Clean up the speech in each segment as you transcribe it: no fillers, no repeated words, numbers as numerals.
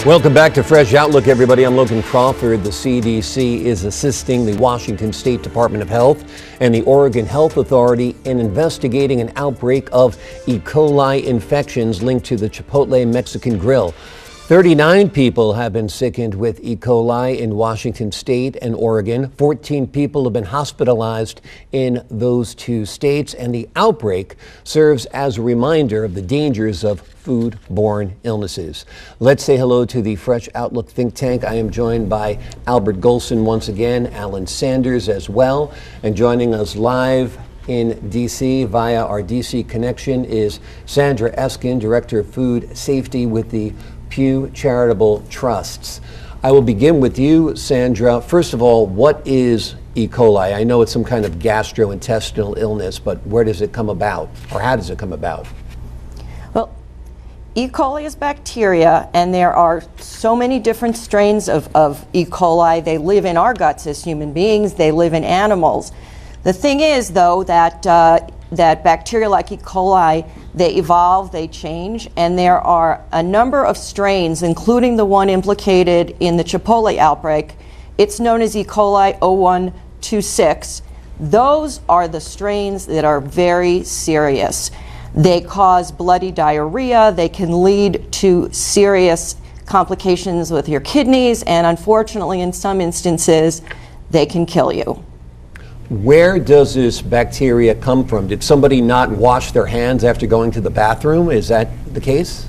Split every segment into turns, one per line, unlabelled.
Welcome back to Fresh Outlook, everybody. I'm Logan Crawford. The CDC is assisting the Washington State Department of Health and the Oregon Health Authority in investigating an outbreak of E. coli infections linked to the Chipotle Mexican Grill. 39 people have been sickened with E. coli in Washington State and Oregon. 14 people have been hospitalized in those two states, and the outbreak serves as a reminder of the dangers of food-borne illnesses. Let's say hello to the Fresh Outlook think tank. I am joined by Albert Goldson once again, Alain Sanders as well, and joining us live in D.C. via our D.C. connection is Sandra Eskin, Director of Food Safety with the Pew Charitable Trusts. I will begin with you, Sandra. First of all, what is E. coli? I know it's some kind of gastrointestinal illness, but where does it come about, or how does it come about?
Well, E. coli is bacteria, and there are so many different strains of E. coli. They live in our guts as human beings. They live in animals. The thing is, though, that bacteria like E. coli, they evolve, they change, and there are a number of strains, including the one implicated in the Chipotle outbreak. It's known as E. coli 0126. Those are the strains that are very serious. They cause bloody diarrhea, they can lead to serious complications with your kidneys, and unfortunately, in some instances, they can kill you.
Where does this bacteria come from? Did somebody not wash their hands after going to the bathroom? Is that the case?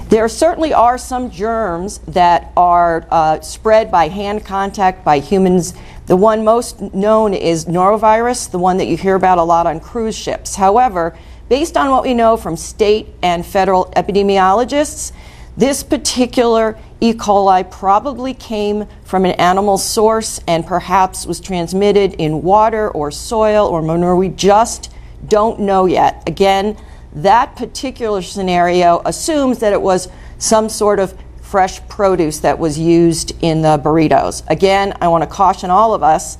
There certainly are some germs that are spread by hand contact by humans. The one most known is norovirus, the one that you hear about a lot on cruise ships. However, based on what we know from state and federal epidemiologists, this particular E. coli probably came from an animal source and perhaps was transmitted in water or soil or manure. We just don't know yet. Again, that particular scenario assumes that it was some sort of fresh produce that was used in the burritos. Again, I want to caution all of us.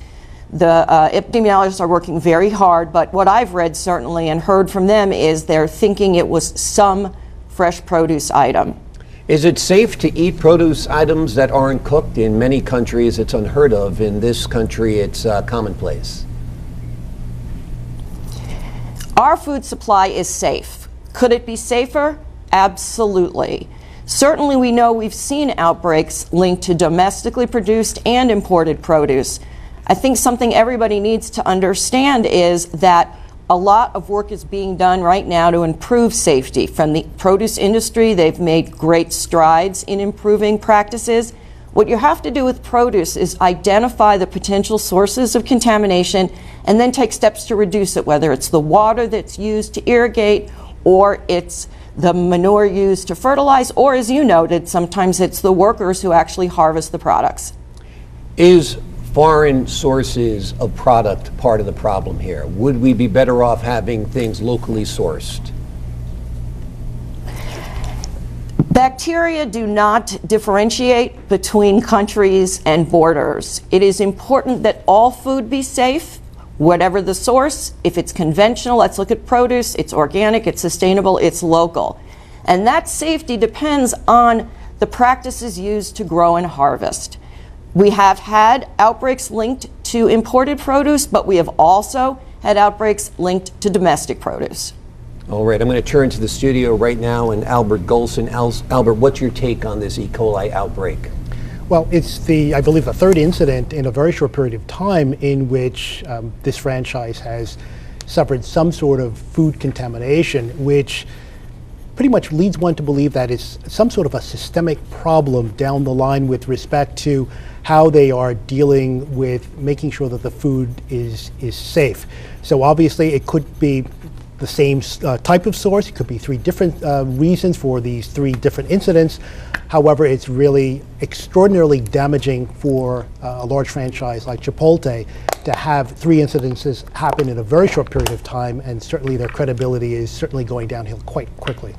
The epidemiologists are working very hard, but what I've read certainly and heard from them is they're thinking it was some fresh produce item.
Is it safe to eat produce items that aren't cooked? In many countries, it's unheard of. In this country, it's commonplace.
Our food supply is safe. Could it be safer? Absolutely. Certainly, we know we've seen outbreaks linked to domestically produced and imported produce. I think something everybody needs to understand is that a lot of work is being done right now to improve safety. From the produce industry, they've made great strides in improving practices. What you have to do with produce is identify the potential sources of contamination and then take steps to reduce it, whether it's the water that's used to irrigate, or it's the manure used to fertilize, or, as you noted, sometimes it's the workers who actually harvest the products.
Is foreign sources of product part of the problem here? Would we be better off having things locally sourced?
Bacteria do not differentiate between countries and borders. It is important that all food be safe, whatever the source. If it's conventional, let's look at produce, it's organic, it's sustainable, it's local. And that safety depends on the practices used to grow and harvest. We have had outbreaks linked to imported produce, but we have also had outbreaks linked to domestic produce.
All right, I'm going to turn to the studio right now and Albert Goldson. Albert, what's your take on this E. coli outbreak?
Well, it's I believe the third incident in a very short period of time in which this franchise has suffered some sort of food contamination, which pretty much leads one to believe that it's some sort of a systemic problem down the line with respect to how they are dealing with making sure that the food is safe. So obviously it could be the same type of source. It could be three different reasons for these three different incidents. However, it's really extraordinarily damaging for a large franchise like Chipotle to have three incidences happen in a very short period of time, and certainly their credibility is certainly going downhill quite quickly.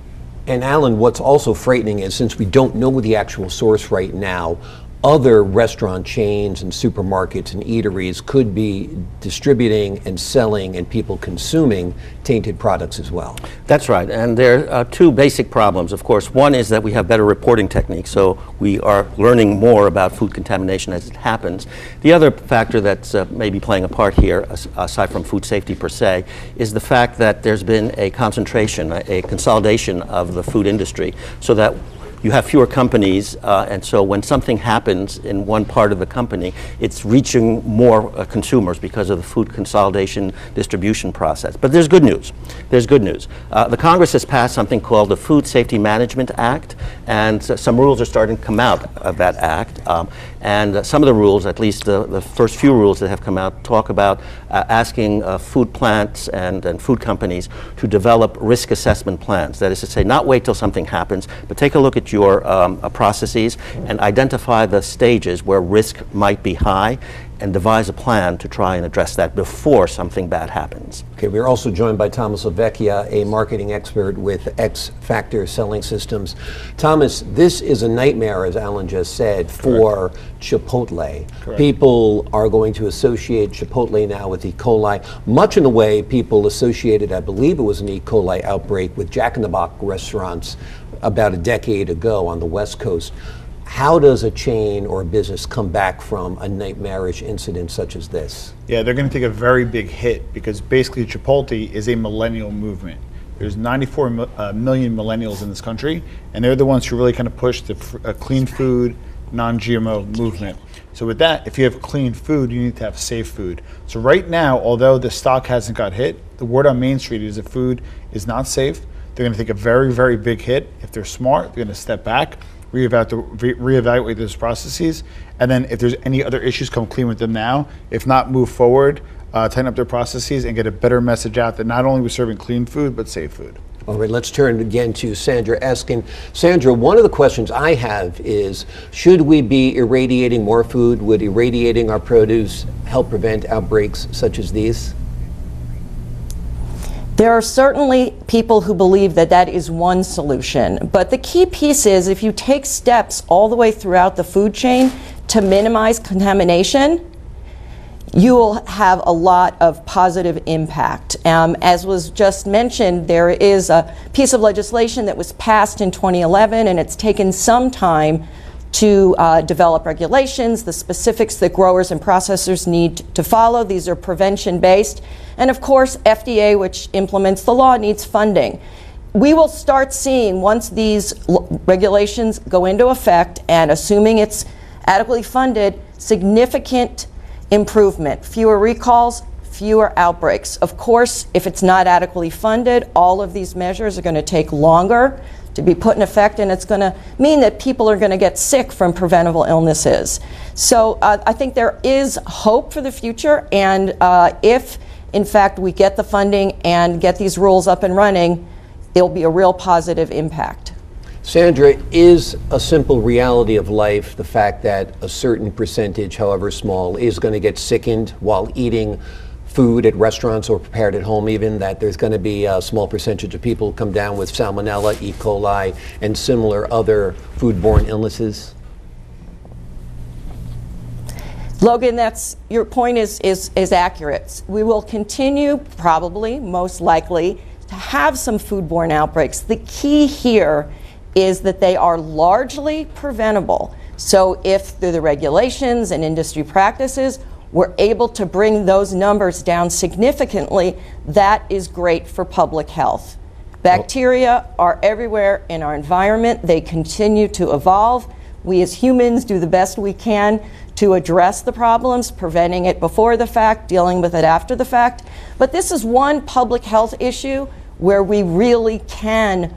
And Alan, what's also frightening is, since we don't know the actual source right now, other restaurant chains and supermarkets and eateries could be distributing and selling and people consuming tainted products as well.
That's right, and there are two basic problems, of course. One is that we have better reporting techniques, so we are learning more about food contamination as it happens. The other factor that's maybe playing a part here, aside from food safety per se, is the fact that there's been a concentration, a consolidation of the food industry, so that you have fewer companies, and so when something happens in one part of the company, it's reaching more consumers because of the food consolidation distribution process. But there's good news. There's good news. The Congress has passed something called the Food Safety Management Act, and some rules are starting to come out of that act. And some of the rules, at least the first few rules that have come out, talk about asking food plants and food companies to develop risk assessment plans. That is to say, not wait till something happens, but take a look at your processes and identify the stages where risk might be high and devise a plan to try and address that before something bad happens.
Okay, we're also joined by Thomas Vecchia, a marketing expert with X Factor Selling Systems. Thomas, this is a nightmare, as Alan just said, for Chipotle.
Correct.
People are going to associate Chipotle now with E. coli, much in the way people associated, I believe it was an E. coli outbreak with Jack in the Box restaurants about a decade ago on the West Coast. How does a chain or a business come back from a nightmarish incident such as this?
Yeah, they're going to take a very big hit because basically Chipotle is a millennial movement. There's 94 million millennials in this country, and they're the ones who really kind of push the clean food, non-GMO movement. So with that, if you have clean food, you need to have safe food. So right now, although the stock hasn't got hit, the word on Main Street is that food is not safe. They're going to take a very, very big hit. If they're smart, they're going to step back, reevaluate those processes, and then if there's any other issues, come clean with them now. If not, move forward, tighten up their processes, and get a better message out that not only we're serving clean food, but safe food.
All right, let's turn again to Sandra Eskin. Sandra, one of the questions I have is, should we be irradiating more food? Would irradiating our produce help prevent outbreaks such as these?
There are certainly people who believe that that is one solution, but the key piece is if you take steps all the way throughout the food chain to minimize contamination, you will have a lot of positive impact. As was just mentioned, there is a piece of legislation that was passed in 2011, and it's taken some time to develop regulations, the specifics that growers and processors need to follow. These are prevention-based. And of course, FDA, which implements the law, needs funding. We will start seeing, once these regulations go into effect, and assuming it's adequately funded, significant improvement. Fewer recalls, fewer outbreaks. Of course, if it's not adequately funded, all of these measures are going to take longer to be put in effect, and it's going to mean that people are going to get sick from preventable illnesses. So I think there is hope for the future, and if in fact we get the funding and get these rules up and running, it'll be a real positive impact.
Sandra, is a simple reality of life the fact that a certain percentage, however small, is going to get sickened while eating food at restaurants or prepared at home even, that there's going to be a small percentage of people come down with salmonella, E. coli, and similar other foodborne illnesses?
Logan, your point is accurate. We will continue, probably, most likely, to have some foodborne outbreaks. The key here is that they are largely preventable. So if through the regulations and industry practices, we're able to bring those numbers down significantly, that is great for public health. Bacteria are everywhere in our environment. They continue to evolve. We as humans do the best we can to address the problems, preventing it before the fact, dealing with it after the fact. But this is one public health issue where we really can,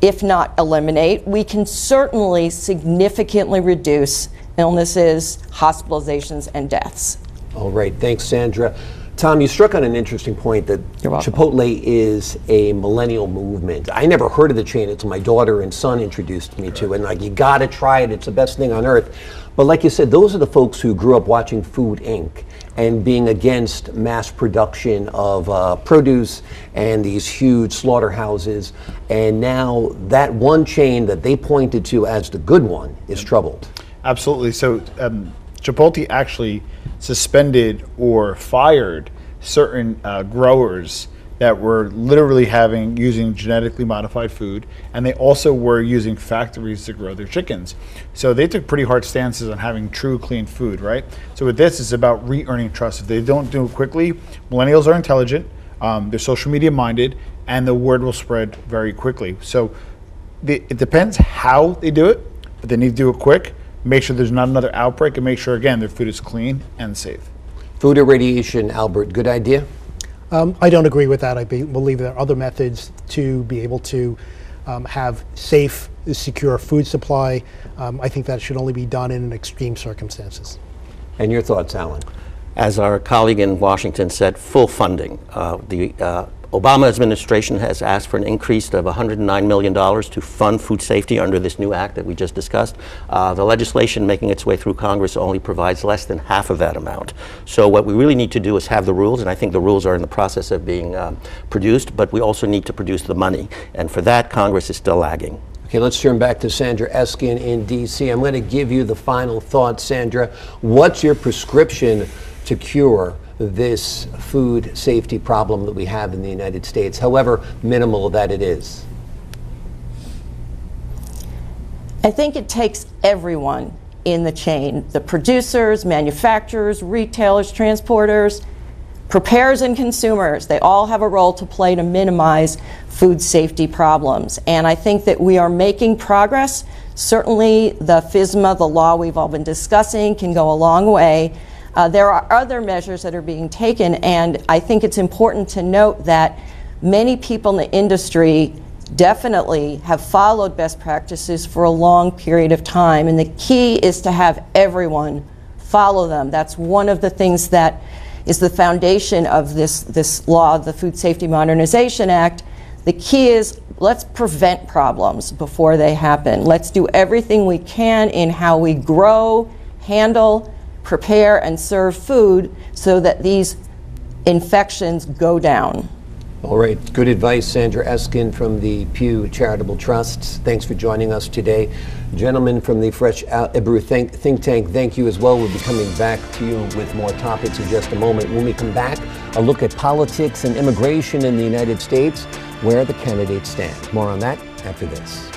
if not eliminate, we can certainly significantly reduce illnesses, hospitalizations, and deaths.
All right, thanks, Sandra. Tom, you struck on an interesting point that
You're welcome.
Chipotle is a millennial movement. I never heard of the chain until my daughter and son introduced me to it, and like, you gotta try it, it's the best thing on earth. But like you said, those are the folks who grew up watching Food Inc. and being against mass production of produce and these huge slaughterhouses, and now that one chain that they pointed to as the good one is troubled.
Absolutely. So Chipotle actually suspended or fired certain growers that were literally using genetically modified food, and they also were using factories to grow their chickens. So they took pretty hard stances on having true clean food, right? So with this, it's about re-earning trust. If they don't do it quickly, millennials are intelligent, they're social media minded, and the word will spread very quickly. So it depends how they do it, but they need to do it quick, make sure there's not another outbreak, and make sure, again, their food is clean and safe.
Food irradiation, Albert, good idea?
I don't agree with that. I believe there are other methods to be able to have safe, secure food supply. I think that should only be done in extreme circumstances.
And your thoughts, Alan?
As our colleague in Washington said, full funding. The Obama administration has asked for an increase of $109 million to fund food safety under this new act that we just discussed. The legislation making its way through Congress only provides less than half of that amount. So what we really need to do is have the rules, and I think the rules are in the process of being produced, but we also need to produce the money. And for that, Congress is still lagging.
Okay, let's turn back to Sandra Eskin in D.C. I'm going to give you the final thought, Sandra. What's your prescription to cure this food safety problem that we have in the United States, however minimal that it is?
I think it takes everyone in the chain, the producers, manufacturers, retailers, transporters, preparers, and consumers. They all have a role to play to minimize food safety problems. And I think that we are making progress. Certainly the FSMA, the law we've all been discussing, can go a long way. There are other measures that are being taken, and I think it's important to note that many people in the industry definitely have followed best practices for a long period of time, and the key is to have everyone follow them. That's one of the things that is the foundation of this law, the Food Safety Modernization Act. The key is, let's prevent problems before they happen. Let's do everything we can in how we grow, handle, prepare, and serve food so that these infections go down.
All right, good advice, Sandra Eskin from the Pew Charitable Trusts. Thanks for joining us today. Gentlemen from the Fresh Brew think Tank, thank you as well. We'll be coming back to you with more topics in just a moment. When we come back, a look at politics and immigration in the United States, where the candidates stand. More on that after this.